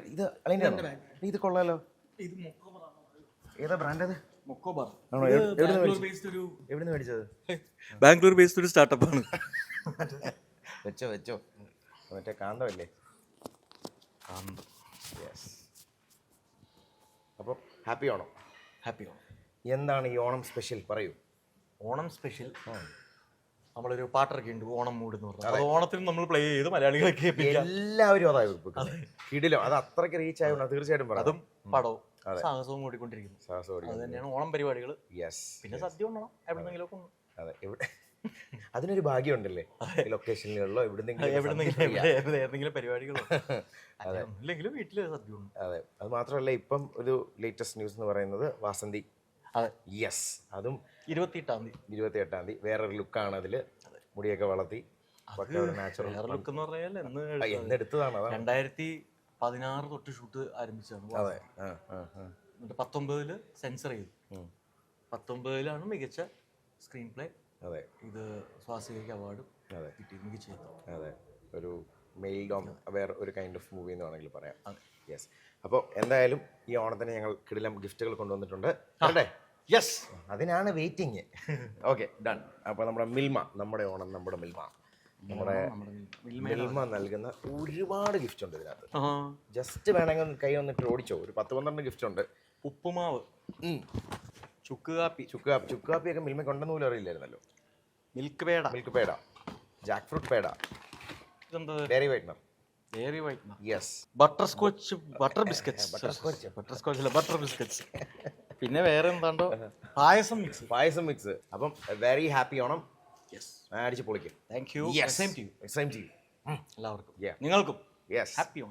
ഇത് അളിൻ്റെ ഇത് കൊള്ളാലോ. ഏതാ ബ്രാൻഡ് അത്? എവിടുന്ന് മേടിച്ചത്? ബാംഗ്ലൂർ ബേസ്ഡ് ഒരു സ്റ്റാർട്ടപ്പ് ആണ്. വെച്ചോ മറ്റേ കാന്തമല്ലേ? യെസ്. അപ്പോൾ ഹാപ്പി ഓണം. എന്താണ് ഈ ഓണം സ്പെഷ്യൽ? പറയൂ. ഓണം സ്പെഷ്യൽ നമ്മളൊരു പാട്ടൊക്കെ ഉണ്ട്, ഓണം മൂഡ് എന്ന് പറഞ്ഞാൽ. അത് ഓണത്തിന് നമ്മൾ പ്ലേ ചെയ്ത് മലയാളികളൊക്കെ എല്ലാവരും അതായത് കിടിലോ. അത് അത്രയ്ക്ക് റീച്ച് ആയതുകൊണ്ട് തീർച്ചയായിട്ടും പറയാം. അതും പടവും സാഹസവും കൂടിക്കൊണ്ടിരിക്കുന്നു. അത് തന്നെയാണ് ഓണം പരിപാടികൾ. യെസ്. പിന്നെ സദ്യ ഉണ്ടോ എവിടെന്നെങ്കിലും ഒക്കെ. അതെ, എവിടെ അതിനൊരു ഭാഗ്യമുണ്ടല്ലേ? ലൊക്കേഷനുകളിലോ എവിടെന്നെങ്കിലും പരിപാടികളോ ഇല്ലെങ്കിലും വീട്ടില് സദ്യ ഉണ്ട്. അതെ. അത് മാത്രമല്ല, ഇപ്പം ഒരു ലേറ്റസ്റ്റ് ന്യൂസ് എന്ന് പറയുന്നത് വാസന്തി. യെസ്. അതും 28-ാം തീയതി വേറൊരു ലുക്കാണ് അതില്. മുടിയൊക്കെ വളർത്തി നാച്ചുറൽ ലുക്ക് എന്ന് പറഞ്ഞാൽ എന്നെടുത്തതാണ്. 2016 തൊട്ട് ഷൂട്ട് ആരംഭിച്ചതാണ്. അതെ. 19 സെൻസർ ചെയ്തു. 19 മികച്ച സ്ക്രീൻ പ്ലേ. അതെ. ഇത് സ്വാസികയ്ക്ക് അവാർഡും കിട്ടി. മികച്ച. അതെ. ഒരു മെയിൽ വേറെ ഒരു കൈൻഡ് ഓഫ് മൂവി എന്ന് വേണമെങ്കിൽ പറയാം. യെസ്. അപ്പോൾ എന്തായാലും ഈ ഓണത്തിന് ഞങ്ങൾ കിടിലം ഗിഫ്റ്റുകൾ കൊണ്ടുവന്നിട്ടുണ്ട്. അല്ലേ? യെസ്. അതിനാണ് വെയിറ്റിങ്. Okay, done. അപ്പോൾ നമ്മുടെ ഓണം, നമ്മുടെ മിൽമ നൽകുന്ന ഒരുപാട് ഗിഫ്റ്റ് ഉണ്ട് ഇതിനകത്ത്. ജസ്റ്റ് വേണമെങ്കിൽ കൈ വന്നിട്ട് ഓടിച്ചോ. ഒരു 10-12 ഗിഫ്റ്റ് ഉണ്ട്. ഉപ്പുമാവ്, ചുക്ക് കാപ്പിയൊക്കെ മിൽമയ്ക്ക് ഉണ്ടെന്ന് പോലും അറിയില്ലായിരുന്നല്ലോ. Milk peda, jackfruit peda, dairy whitener. Yes. Butter biscuits. പിന്നെ വേറെ എന്താണ്ടോ പായസം മിക്സ്. അപ്പം വെരി ഹാപ്പി ഓണം. അടിച്ച് പൊളിക്കും. Thank you. Same to you. എല്ലാവർക്കും, നിങ്ങൾക്കും യെസ്, ഹാപ്പി ഓണം.